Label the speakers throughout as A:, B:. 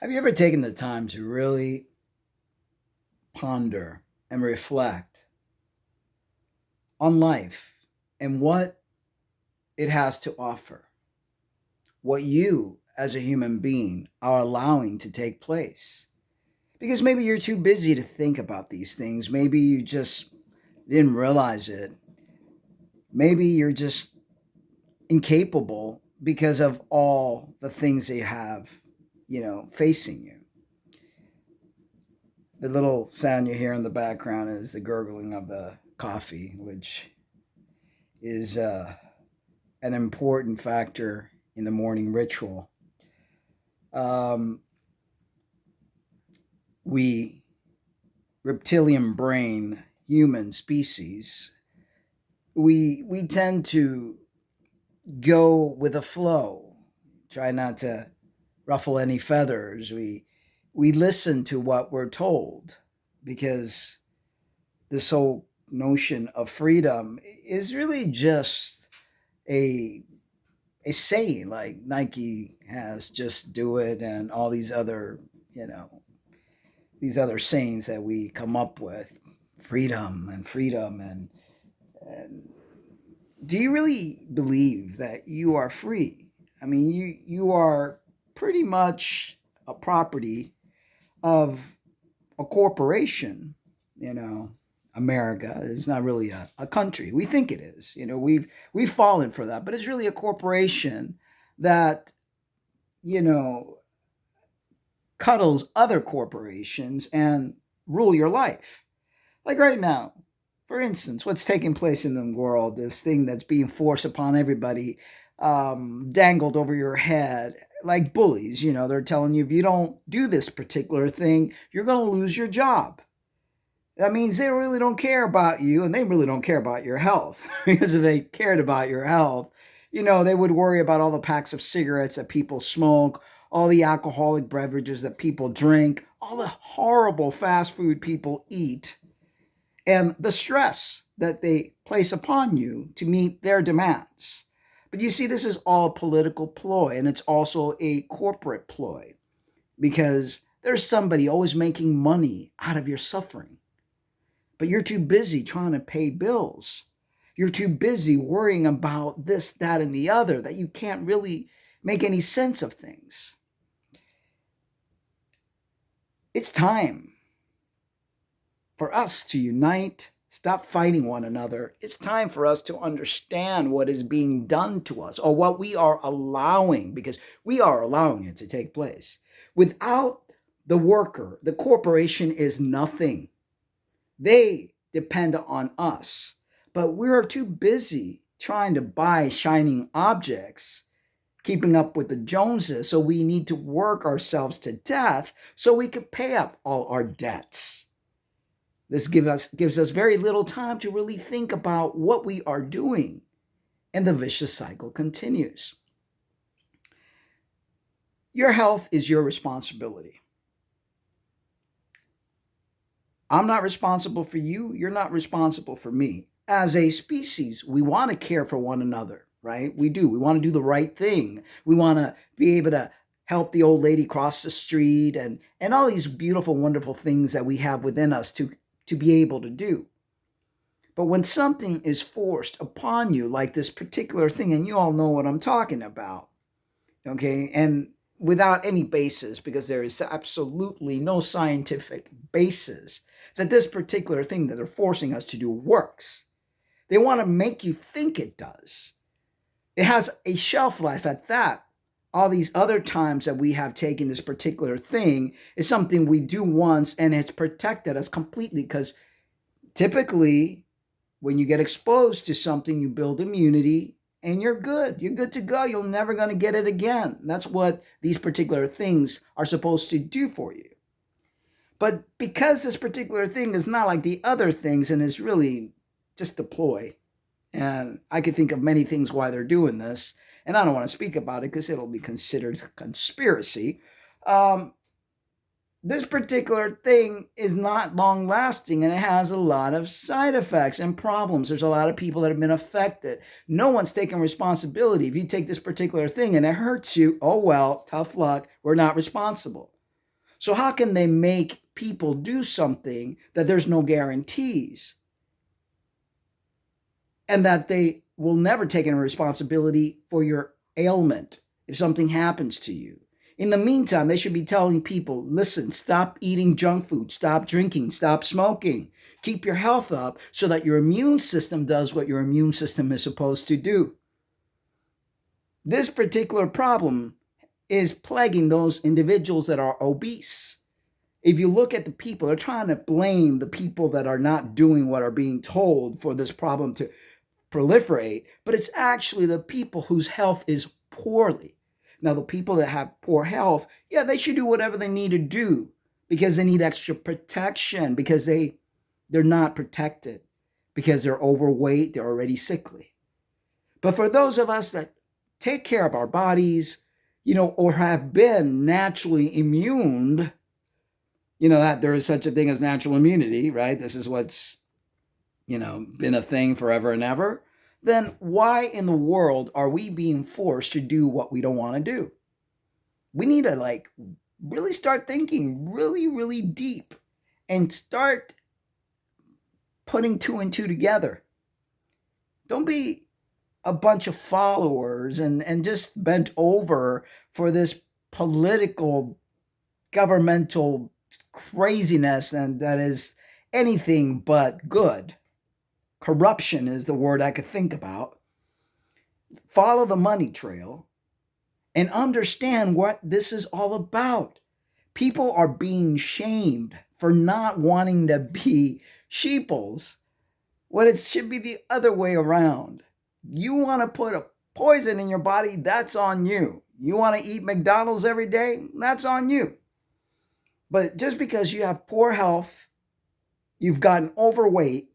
A: Have you ever taken the time to really ponder and reflect on life and what it has to offer? What you, as a human being, are allowing to take place? Because maybe you're too busy to think about these things. Maybe you just didn't realize it. Maybe you're just incapable because of all the things that you have, facing you. The little sound you hear in the background is the gurgling of the coffee, which is an important factor in the morning ritual. Um, we, reptilian brain human species, we tend to go with a flow, try not to ruffle any feathers. We listen to what we're told because this whole notion of freedom is really just a a saying like Nike has, just do it, and all these other, you know, these other sayings that we come up with, freedom and do you really believe that you are free? I mean, you are pretty much a property of a corporation, you know. America is not really a country. We think it is. We've fallen for that, but it's really a corporation that, you know, cuddles other corporations and rule your life. Like right now, for instance, what's taking place in the world, this thing that's being forced upon everybody, dangled over your head, like bullies. They're telling you if you don't do this particular thing, you're going to lose your job. That means they really don't care about you and they really don't care about your health. Because if they cared about your health, they would worry about all the packs of cigarettes that people smoke, all the alcoholic beverages that people drink, all the horrible fast food people eat, and the stress that they place upon you to meet their demands. But you see, this is all a political ploy, and it's also a corporate ploy because there's somebody always making money out of your suffering. But you're too busy trying to pay bills. You're too busy worrying about this, that, and the other that you can't really make any sense of things. It's time for us to unite, stop fighting one another. It's time for us to understand what is being done to us or what we are allowing, because we are allowing it to take place. Without the worker, the corporation is nothing. They depend on us, but we're too busy trying to buy shining objects, keeping up with the Joneses, so we need to work ourselves to death so we can pay up all our debts. This gives us very little time to really think about what we are doing, and the vicious cycle continues. Your health is your responsibility. I'm not responsible for you. You're not responsible for me. As a species, we want to care for one another, right? We do. We want to do the right thing. We want to be able to help the old lady cross the street and all these beautiful, wonderful things that we have within us to be able to do. But when something is forced upon you, like this particular thing, and you all know what I'm talking about, okay, and without any basis, because there is absolutely no scientific basis that this particular thing that they're forcing us to do works. They want to make you think it does. It has a shelf life at that. All these other times that we have taken this particular thing is something we do once and it's protected us completely, because typically when you get exposed to something, you build immunity and you're good. You're good to go. You're never going to get it again. That's what these particular things are supposed to do for you. But because this particular thing is not like the other things and is really just a ploy, and I could think of many things why they're doing this, and I don't want to speak about it because it'll be considered conspiracy. Um, this particular thing is not long lasting and it has a lot of side effects and problems. There's a lot of people that have been affected. No one's taking responsibility. If you take this particular thing and it hurts you, oh well, tough luck. We're not responsible. So how can they make people do something that there's no guarantees and that they will never take any responsibility for your ailment if something happens to you? In the meantime, they should be telling people, listen, stop eating junk food, stop drinking, stop smoking. Keep your health up so that your immune system does what your immune system is supposed to do. This particular problem is plaguing those individuals that are obese. If you look at the people, they're trying to blame the people that are not doing what are being told for this problem to proliferate, but it's actually the people whose health is poorly. Now, the people that have poor health, yeah, they should do whatever they need to do because they need extra protection, because they're not protected, because they're overweight, they're already sickly. But for those of us that take care of our bodies, or have been naturally immune, that there is such a thing as natural immunity, right? This is what's, been a thing forever and ever. Then why in the world are we being forced to do what we don't want to do? We need to really start thinking really, really deep and start putting two and two together. Don't be a bunch of followers and just bent over for this political, governmental craziness, and that is anything but good. Corruption is the word I could think about. Follow the money trail and understand what this is all about. People are being shamed for not wanting to be sheeples when it should be the other way around. You want to put a poison in your body, that's on you. You want to eat McDonald's every day, that's on you. But just because you have poor health, you've gotten overweight,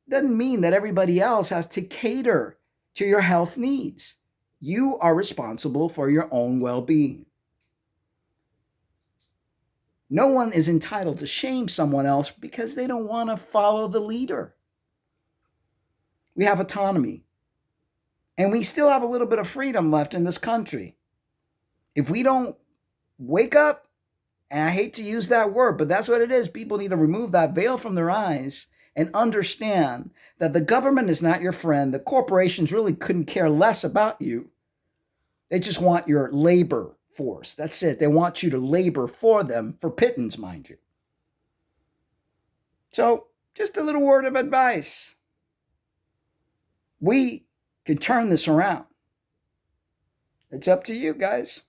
A: doesn't mean that everybody else has to cater to your health needs. You are responsible for your own well-being. No one is entitled to shame someone else because they don't want to follow the leader. We have autonomy, and we still have a little bit of freedom left in this country. If we don't wake up, and I hate to use that word, but that's what it is. People need to remove that veil from their eyes and understand that the government is not your friend. The corporations really couldn't care less about you. They just want your labor force. That's it. They want you to labor for them, for pittance, mind you. So, just a little word of advice. We can turn this around. It's up to you, guys.